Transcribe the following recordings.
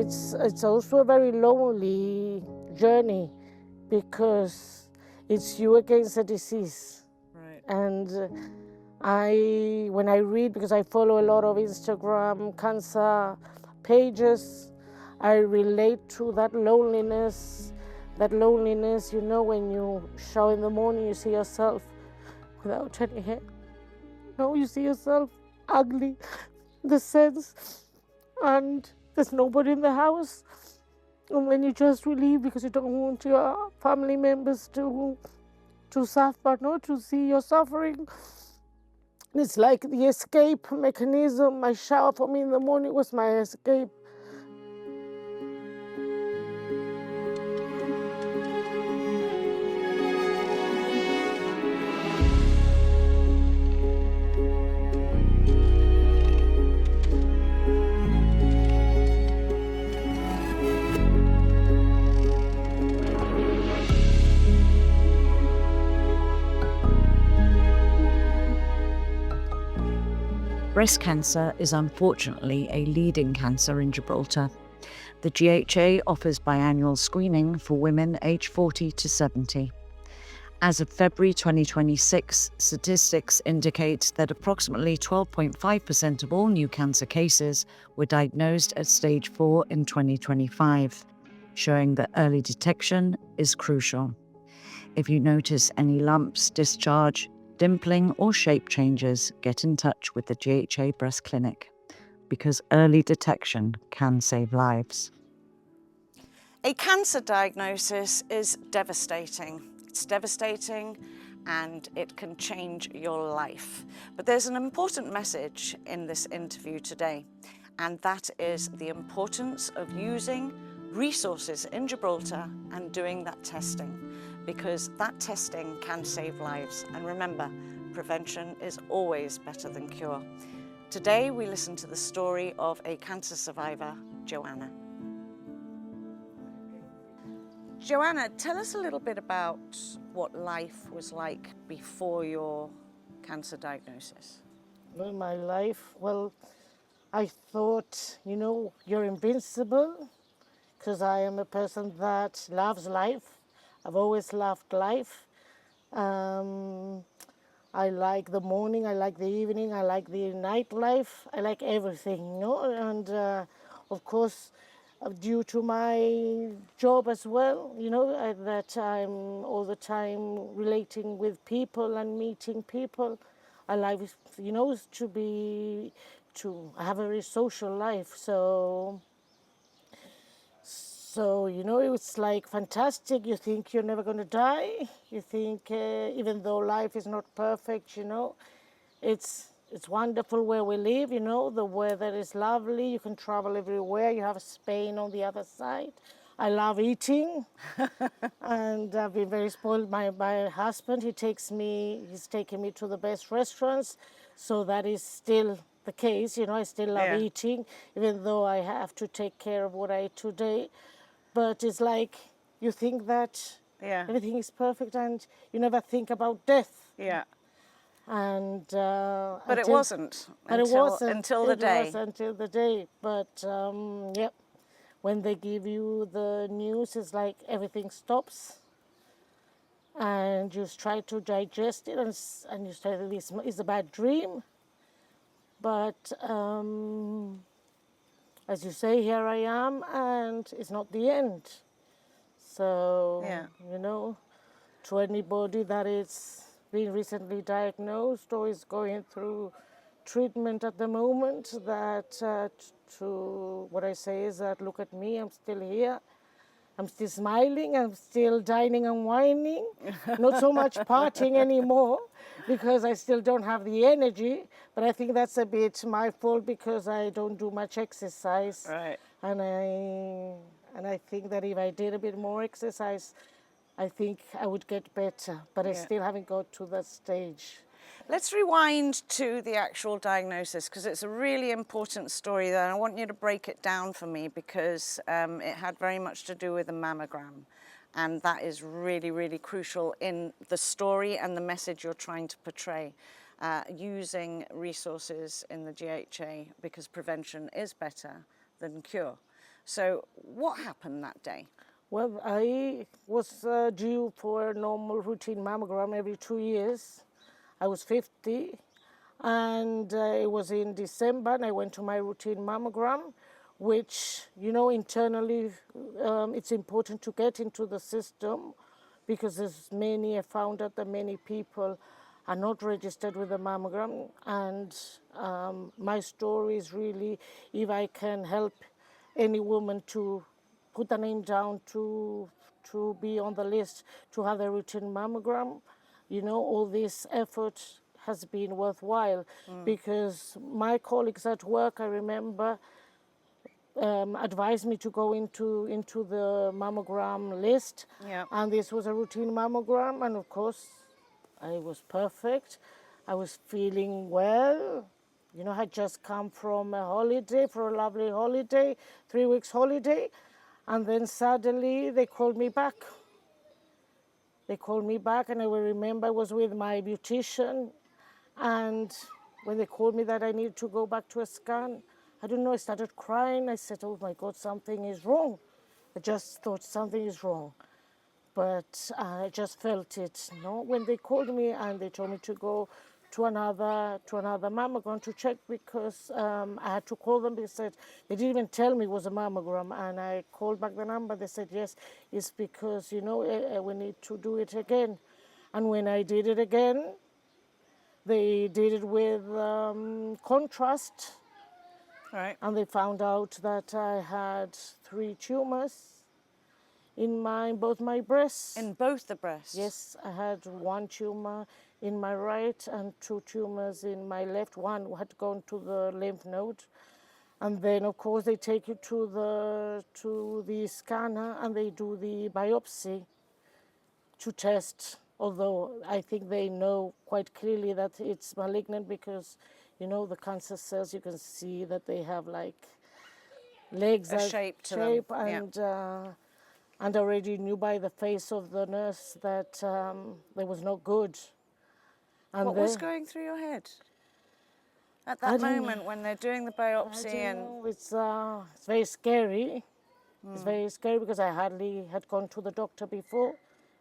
it's also a very lonely journey because it's you against the disease. Right. And when I read, because I follow a lot of Instagram cancer pages, I relate to that loneliness. That loneliness, you know, when you shower in the morning, you see yourself without any hair. No, you see yourself ugly, in the sense, and there's nobody in the house. And then you just relieve because you don't want your family members to suffer, not to see your suffering. It's like the escape mechanism. My shower for me in the morning was my escape. Breast cancer is unfortunately a leading cancer in Gibraltar. The GHA offers biannual screening for women aged 40 to 70. As of February 2026, statistics indicate that approximately 12.5% of all new cancer cases were diagnosed at stage 4 in 2025, showing that early detection is crucial. If you notice any lumps, discharge, dimpling or shape changes, get in touch with the GHA Breast Clinic because early detection can save lives. A cancer diagnosis is devastating. It's devastating and it can change your life. But there's an important message in this interview today, and that is the importance of using resources in Gibraltar and doing that testing, because that testing can save lives. And remember, prevention is always better than cure. Today, we listen to the story of a cancer survivor, Joanna. Joanna, tell us a little bit about what life was like before your cancer diagnosis. Well, my life, well, I thought, you know, you're invincible, because I am a person that loves life. I've always loved life. I like the morning, I like the evening, I like the nightlife, I like everything, you know. And of course, due to my job as well, you know, that I'm all the time relating with people and meeting people. I like, you know, to have a very social life. So, you know, it's like fantastic. You think you're never going to die. You think, even though life is not perfect, you know, it's wonderful where we live, you know. The weather is lovely. You can travel everywhere. You have Spain on the other side. I love eating. And I've been very spoiled. My husband, he's taking me to the best restaurants. So that is still the case, you know. I still love eating, even though I have to take care of what I eat today. But it's like you think that everything is perfect and you never think about death. Yeah. And But it wasn't until the day. It was until the day. But yep, when they give you the news, it's like everything stops, and you try to digest it, and you say this is a bad dream. But as you say, here I am, and it's not the end. So, you know, to anybody that is being recently diagnosed or is going through treatment at the moment, that to what I say is that look at me, I'm still here. I'm still smiling, I'm still dining and whining, not so much partying anymore because I still don't have the energy, but I think that's a bit my fault because I don't do much exercise. Right. And I think that if I did a bit more exercise, I think I would get better, but I still haven't got to that stage. Let's rewind to the actual diagnosis, because it's a really important story there. I want you to break it down for me because it had very much to do with a mammogram. And that is really, really crucial in the story and the message you're trying to portray, using resources in the GHA, because prevention is better than cure. So what happened that day? Well, I was due for a normal routine mammogram every 2 years. I was 50, and it was in December, and I went to my routine mammogram, which, you know, internally it's important to get into the system because I found out that many people are not registered with the mammogram, and my story is really, if I can help any woman to put the name down to be on the list to have a routine mammogram, you know, all this effort has been worthwhile because my colleagues at work, I remember, advised me to go into the mammogram list. Yeah. And this was a routine mammogram, and of course I was perfect. I was feeling well. You know, I had just come from a holiday, for a lovely holiday, 3 weeks holiday, and then suddenly they called me back. They called me back, and I will remember I was with my beautician, and when they called me that I needed to go back to a scan, I don't know, I started crying. I said, oh my God, something is wrong. I just thought something is wrong. But I just felt it, you know, when they called me and they told me to go to another mammogram to check because I had to call them. They said they didn't even tell me it was a mammogram, and I called back the number. They said yes, it's because, you know, we need to do it again. And when I did it again, they did it with contrast, Right. and they found out that I had 3 tumors in both my breasts. In both the breasts? Yes, I had 1 tumor in my right and 2 tumors in my left. One had gone to the lymph node. And then, of course, they take you to the scanner and they do the biopsy to test. Although I think they know quite clearly that it's malignant because, you know, the cancer cells, you can see that they have like legs A as shape to them, yeah. And already knew by the face of the nurse that there was no good. And What was going through your head at that moment when they're doing the biopsy? It's very scary. It's very scary because I hardly had gone to the doctor before.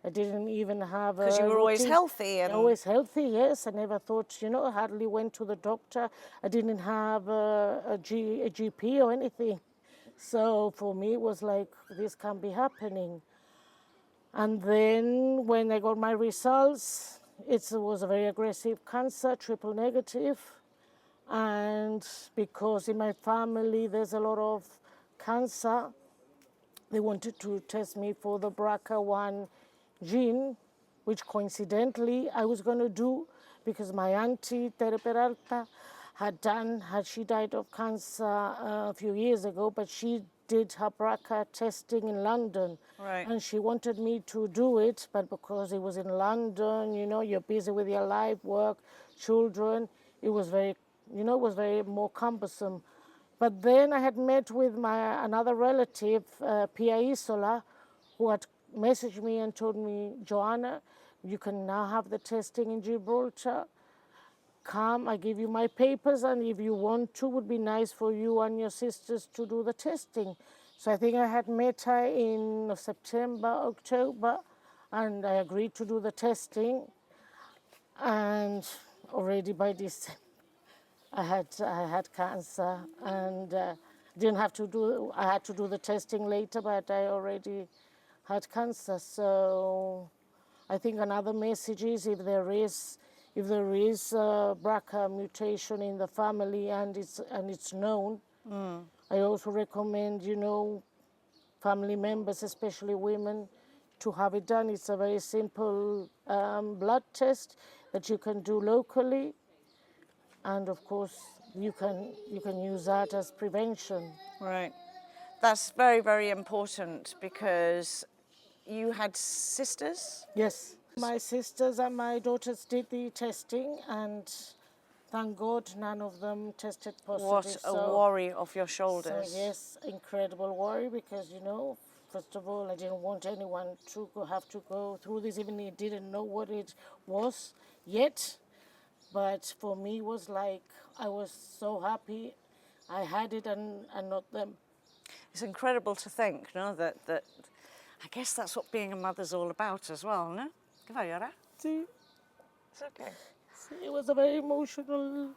I didn't even have a Because you were always routine. healthy and Always healthy, yes. I never thought, you know, I hardly went to the doctor. I didn't have a GP or anything. So for me, it was like, this can't be happening. And then when I got my results, it was a very aggressive cancer, triple negative. And because in my family there's a lot of cancer, they wanted to test me for the BRCA1 gene, which coincidentally I was going to do because my auntie, Tere Peralta, had she died of cancer a few years ago, but she did her BRCA testing in London. Right. And she wanted me to do it, but because it was in London, you know, you're busy with your life, work, children, it was very, you know, it was very more cumbersome. But then I had met with another relative, Pia Isola, who had messaged me and told me, Joanna, you can now have the testing in Gibraltar. Come, I give you my papers, and if you want to, it would be nice for you and your sisters to do the testing. So I think I had met her in September, October, and I agreed to do the testing. And already by December, I had cancer, and didn't have to do. I had to do the testing later, but I already had cancer. So I think another message is if there is a BRCA mutation in the family and it's known, I also recommend, you know, family members, especially women, to have it done. It's a very simple blood test that you can do locally, and of course you can use that as prevention. Right. That's very, very important because you had sisters? Yes, my sisters and my daughters did the testing, and thank God none of them tested positive. What a worry off your So shoulders. yes, incredible worry because, you know, first of all, I didn't want anyone to have to go through this, even if I didn't know what it was yet. But for me, it was like I was so happy I had it and not them. It's incredible to think, no, that I guess that's what being a mother's all about as well, no? Què fa, Iara? See, It's okay. it was a very emotional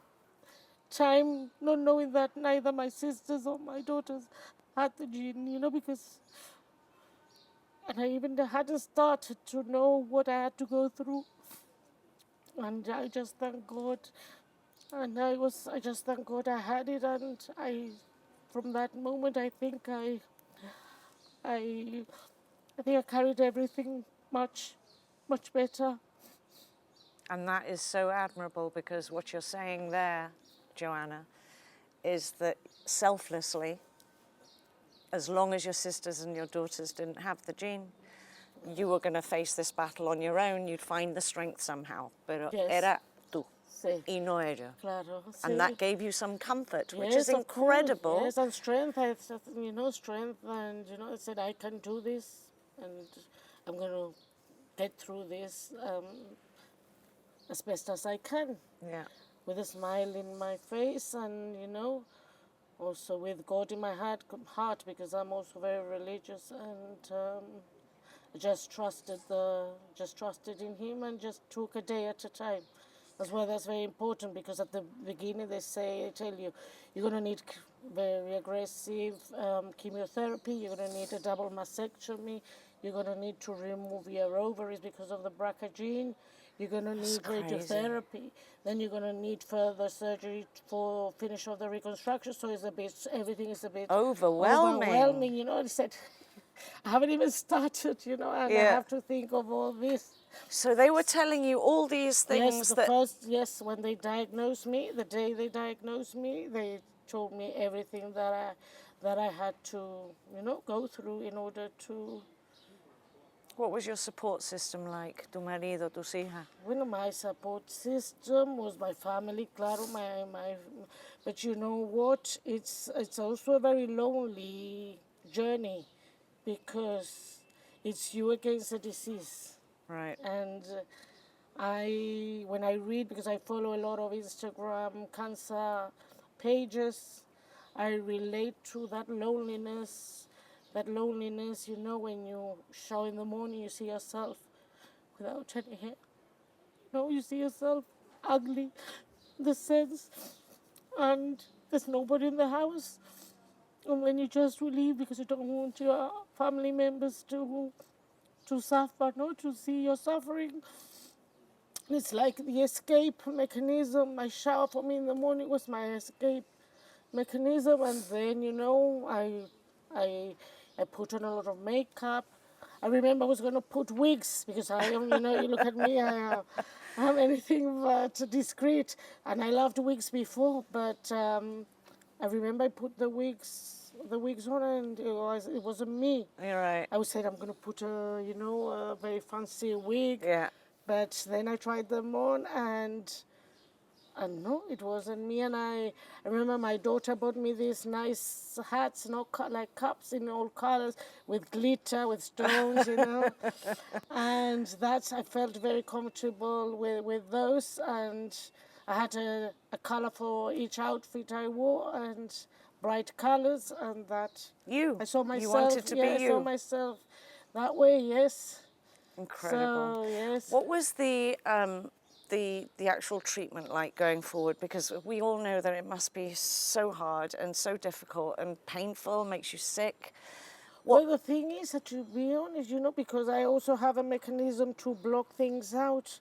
time, not knowing that neither my sisters or my daughters had the gene, you know, because, and I even hadn't started to know what I had to go through. And I just thank God, and I just thank God I had it, and from that moment, I, I think I carried everything much, much better. And that is so admirable, because what you're saying there, Joanna, is that selflessly, as long as your sisters and your daughters didn't have the gene, you were going to face this battle on your own. You'd find the strength somehow. Pero Yes. era tú, Sí, y no ella. claro. And Sí. that gave you some comfort, which Yes, is of course. incredible. Yes, and strength. Strength, and I said I can do this, and I'm going to get through this as best as I can, Yeah. with a smile in my face, and also with God in my heart, because I'm also very religious, and I just trusted in Him, and just took a day at a time. That's very important, because at the beginning they tell you you're going to need very aggressive chemotherapy, you're going to need a double mastectomy, you're going to need to remove your ovaries because of the BRCA gene, you're going to need crazy. radiotherapy, then you're going to need further surgery for finish of the reconstruction. So everything is a bit Overwhelming. I said, I haven't even started, and I Yeah. have to think of all this. So they were telling you all these things When they diagnosed me, the day they diagnosed me, they told me everything that I had to, go through in order to. What was your support system like? Tu marido, tus hijas? Well, my support system was my family, claro, but you know what? It's also a very lonely journey, because it's you against the disease. Right. And when I read, because I follow a lot of Instagram cancer pages, I relate to that loneliness. When you shower in the morning, you see yourself without any hair. You see yourself ugly, the sense, and there's nobody in the house. And when you just leave because you don't want your family members to suffer, to see your suffering. It's like the escape mechanism. My shower for me in the morning was my escape mechanism, and then I put on a lot of makeup. I remember I was going to put wigs, because I am, you look at me, I'm anything but discreet, and I loved wigs before, but I remember I put the wigs on, and it wasn't me. You're right. I said I'm going to put a very fancy wig. Yeah. But then I tried them on, and no, it wasn't me. And I remember my daughter bought me these nice hats, like cups in all colors, with glitter, with stones, And I felt very comfortable with those. And I had a color for each outfit I wore, and bright colors, and that. I saw myself. You wanted to be you. I saw myself that way, yes. Incredible. So, yes. What was the actual treatment like going forward? Because we all know that it must be so hard and so difficult and painful, makes you sick. Well, the thing is that, to be honest, because I also have a mechanism to block things out,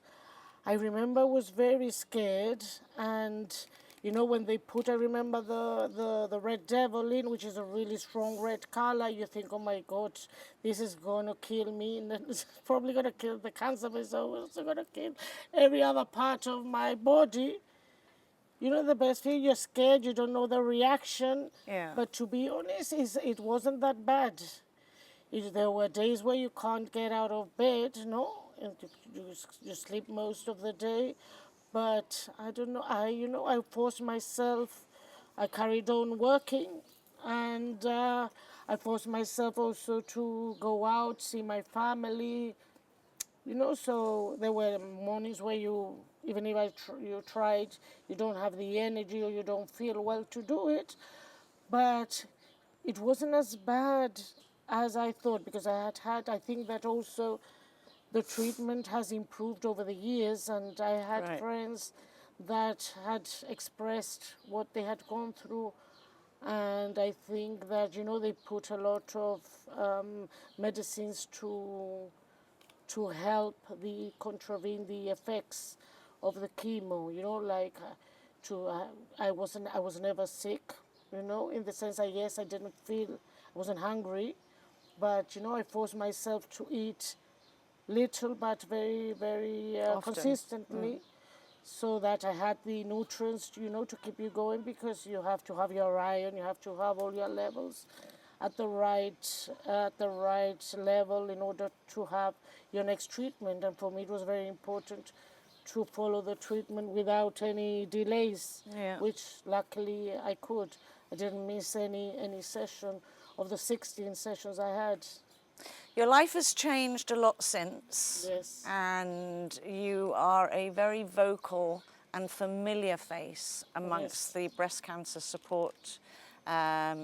I remember I was very scared, and when they put, I remember the red devil in, which is a really strong red color, you think, oh my God, this is going to kill me, and it's probably going to kill the cancer, but it's also going to kill every other part of my body. The best thing, you're scared, you don't know the reaction. Yeah. But to be honest, it wasn't that bad. There were days where you can't get out of bed, and you sleep most of the day. But I don't know, I forced myself, I carried on working, and I forced myself also to go out, see my family, so there were mornings where even if you tried, you don't have the energy, or you don't feel well to do it. But it wasn't as bad as I thought, because I think that also the treatment has improved over the years, and I had Right. friends that had expressed what they had gone through, and I think that, you know, they put a lot of medicines to help the contravene the effects of the chemo. You know, like I was never sick. You know, in the sense I yes I didn't feel I wasn't hungry, but you know I forced myself to eat little but very Often. consistently, so that I had the nutrients, you know, to keep you going, because you have to have your iron, you have to have all your levels at the right level in order to have your next treatment. And for me, it was very important to follow the treatment without any delays, Yeah. which luckily I could. I didn't miss any session of the 16 sessions I had. Your life has changed a lot since, Yes. and you are a very vocal and familiar face amongst Yes. the breast cancer support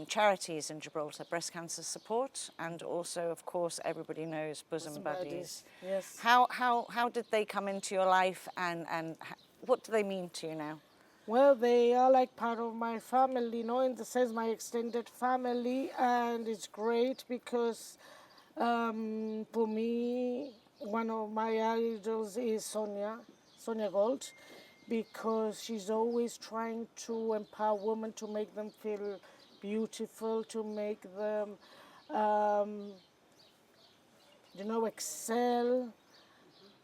charities in Gibraltar, breast cancer support, and also, of course, everybody knows Bosom Bosom Buddies. Buddies, yes. How did they come into your life, and what do they mean to you now? Well, they are like part of my family, you know, in the sense my extended family, and it's great because for me, one of my idols is Sonia Gold, because she's always trying to empower women, to make them feel beautiful, to make them, um, you know, excel.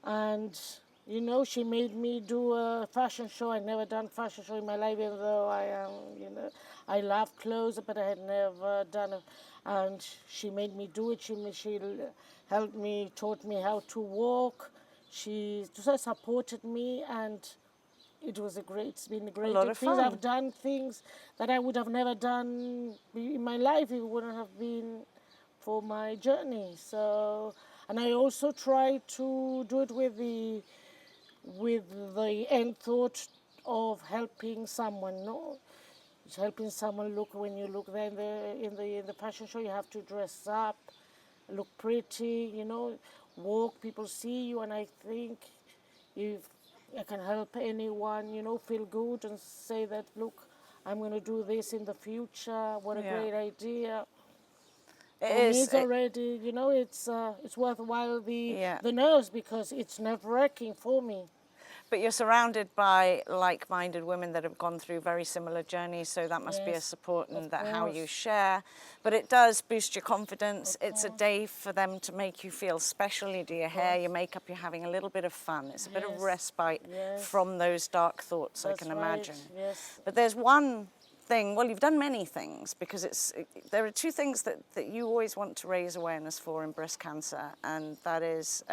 And you know, she made me do a fashion show. I never done fashion show in my life, even though I am, you know, I love clothes, but I had never done it. And she made me do it. She helped me, taught me how to walk. She just supported me, and it's been a A great lot of experience. fun. I've done things that I would have never done in my life if it wouldn't have been for my journey. So, and I also try to do it with the end thought of helping someone. No, it's helping someone. Look, when you look there in the fashion show, you have to dress up, look pretty. You know, walk. People see you, and I think if I can help anyone, you know, feel good and say that, look, I'm going to do this in the future. What a Yeah. great idea. It For me, is. it's already, you know, it's worthwhile Yeah. the nerves, because it's nerve-wracking for me. But you're surrounded by like-minded women that have gone through very similar journeys, so that must be a Yes, support in of that how you course, share. But it does boost your confidence. of It's a course, day for them to make you feel special. You do your of hair, course. your makeup, you're having a little bit of fun. It's a bit of Yes, respite yes, from those dark thoughts, I that's can right. imagine. Yes, But there's one thing, well, you've done many things, because there are two things that you always want to raise awareness for in breast cancer, and that is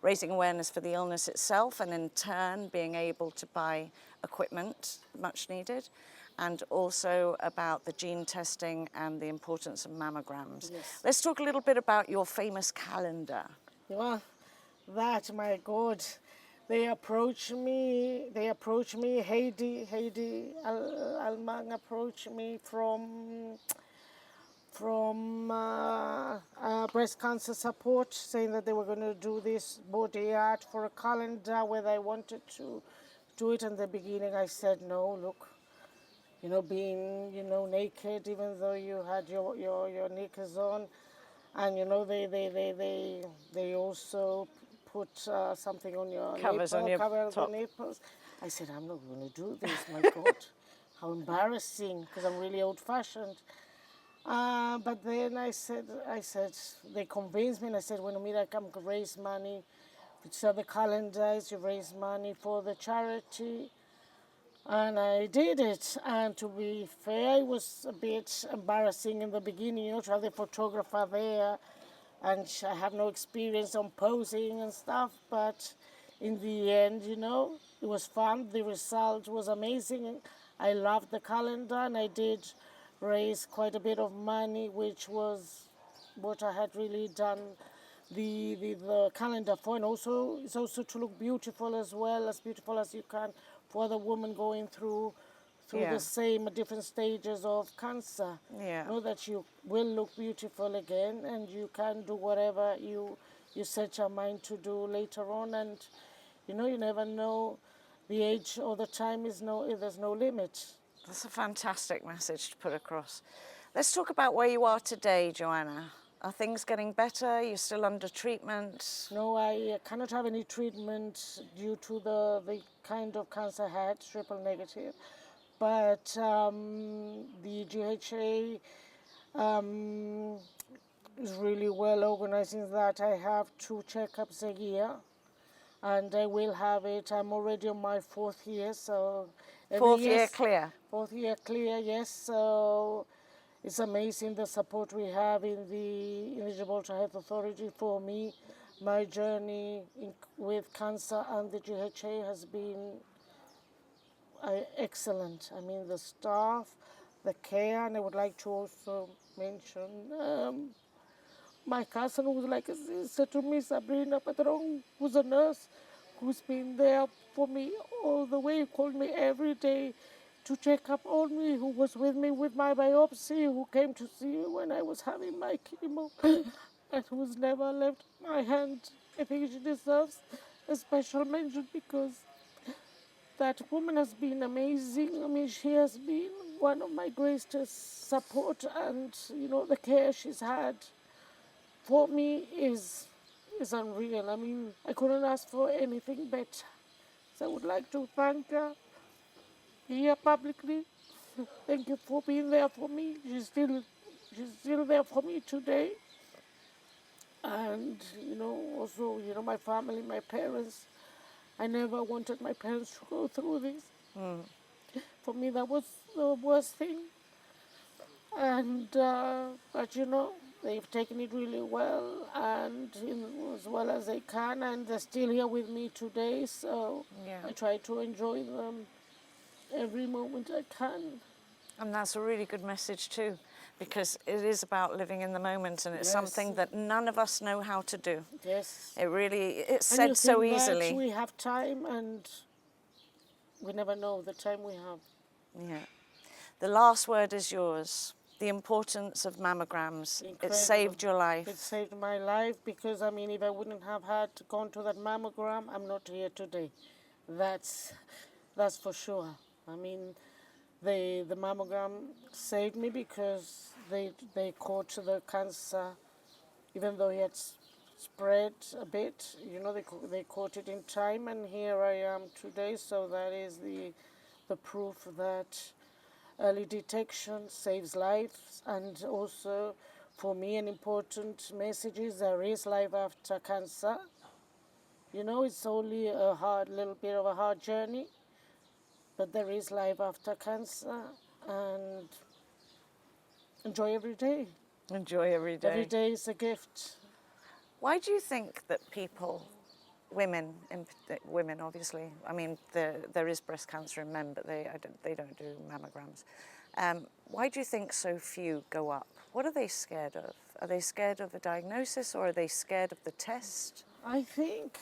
raising awareness for the illness itself, and in turn being able to buy equipment much needed, and also about the gene testing and the importance of mammograms. yes. Let's talk a little bit about your famous calendar. Well, that, my God, they approach me, Heidi Almang approached me from breast cancer support, saying that they were going to do this body art for a calendar, whether I wanted to do it. In the beginning, I said no. Look, you know, being, you know, naked, even though you had your knickers on, and you know they also put something on your Covers on nipple, your cover the top. nipples. I said, I'm not going to do this. My God, how embarrassing! Because I'm really old-fashioned. But then I said, they convinced me, and I said, when I come to raise money, it's the calendars, you raise money for the charity. And I did it. And to be fair, it was a bit embarrassing in the beginning, you know, to have the photographer there. And I have no experience on posing and stuff. But in the end, you know, it was fun. The result was amazing. I loved the calendar, and I did raise quite a bit of money, which was what I had really done the calendar for. And also it's also to look beautiful as well, as beautiful as you can, for the woman going through through Yeah. the same different stages of cancer. Yeah. Know that you will look beautiful again, and you can do whatever you set your mind to do later on. And you know, you never know, the age or the time is there's no limit. That's a fantastic message to put across. Let's talk about where you are today, Joanna. Are things getting better? You're still under treatment? No, I cannot have any treatment due to the kind of cancer I had, triple negative. But the GHA is really well organized in that I have 2 checkups a year, and I will have it. I'm already on my 4th year, so Fourth year clear? 4th year clear, yes. So it's amazing the support we have in the Gibraltar Health Authority. For me, my journey with cancer and the GHA has been excellent. I mean, the staff, the care, and I would like to also mention my cousin, who was like a sister to me, Sabrina Patron, who's a nurse, who's been there for me all the way, called me every day to check up on me, who was with me with my biopsy, who came to see me when I was having my chemo, and who's never left my hand. I think she deserves a special mention because that woman has been amazing. I mean, she has been one of my greatest support, and you know, the care she's had for me is unreal. I mean, I couldn't ask for anything better. So I would like to thank her here publicly. Thank you for being there for me. She's still there for me today. And you know, also, you know, my family, my parents. I never wanted my parents to go through this. For me, that was the worst thing. And but you know, they've taken it really well, and as well as they can, and they're still here with me today. So Yeah. I try to enjoy them every moment I can. And that's a really good message too, because it is about living in the moment, and it's Yes. something that none of us know how to do. Yes. It's And you said so think that easily. we have time, and we never know the time we have. Yeah. The last word is yours. The importance of mammograms. It Incredible. saved your life. It saved my life because, I mean, if I wouldn't have had gone to that mammogram, I'm not here today. That's for sure. I mean, the mammogram saved me because they caught the cancer, even though it had spread a bit. You know, they caught it in time, and here I am today. So that is the proof that early detection saves lives. And also, for me, an important message is there is life after cancer. You know, it's only a little bit of a hard journey, but there is life after cancer, and enjoy every day. Enjoy every day. Every day is a gift. Why do you think that people, women obviously, I mean, there is breast cancer in men, but they don't do mammograms. Why do you think so few go up? What are they scared of? Are they scared of a diagnosis, or are they scared of the test? I think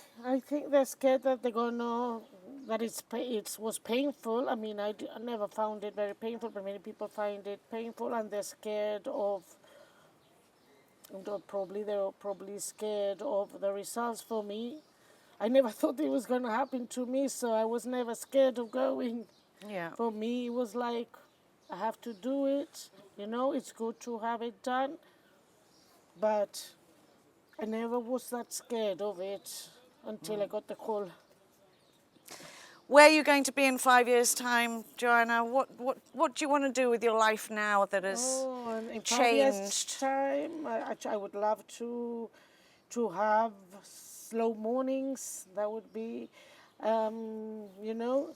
they're scared that they're gonna that it was painful. I mean, I never found it very painful, but many people find it painful, and they're scared of. They're probably scared of the results. For me, I never thought it was gonna happen to me, so I was never scared of going. Yeah. For me, it was like, I have to do it. You know, it's good to have it done, but I never was that scared of it until I got the call. Where are you going to be in 5 years' time, Joanna? What do you want to do with your life now that has And in 5 years' changed? time, I would love to have slow mornings. That would be, you know,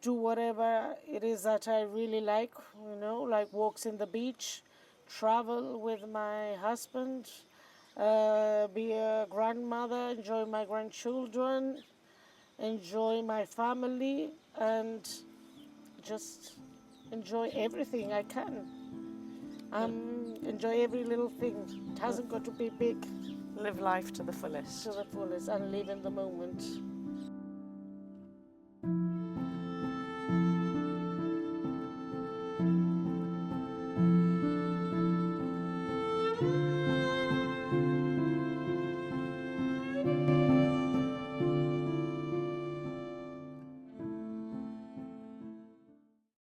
do whatever it is that I really like. You know, like walks in the beach, travel with my husband, be a grandmother, enjoy my grandchildren, enjoy my family, and just enjoy everything I can. Enjoy every little thing. It hasn't got to be big. Live life to the fullest. To the fullest, and live in the moment.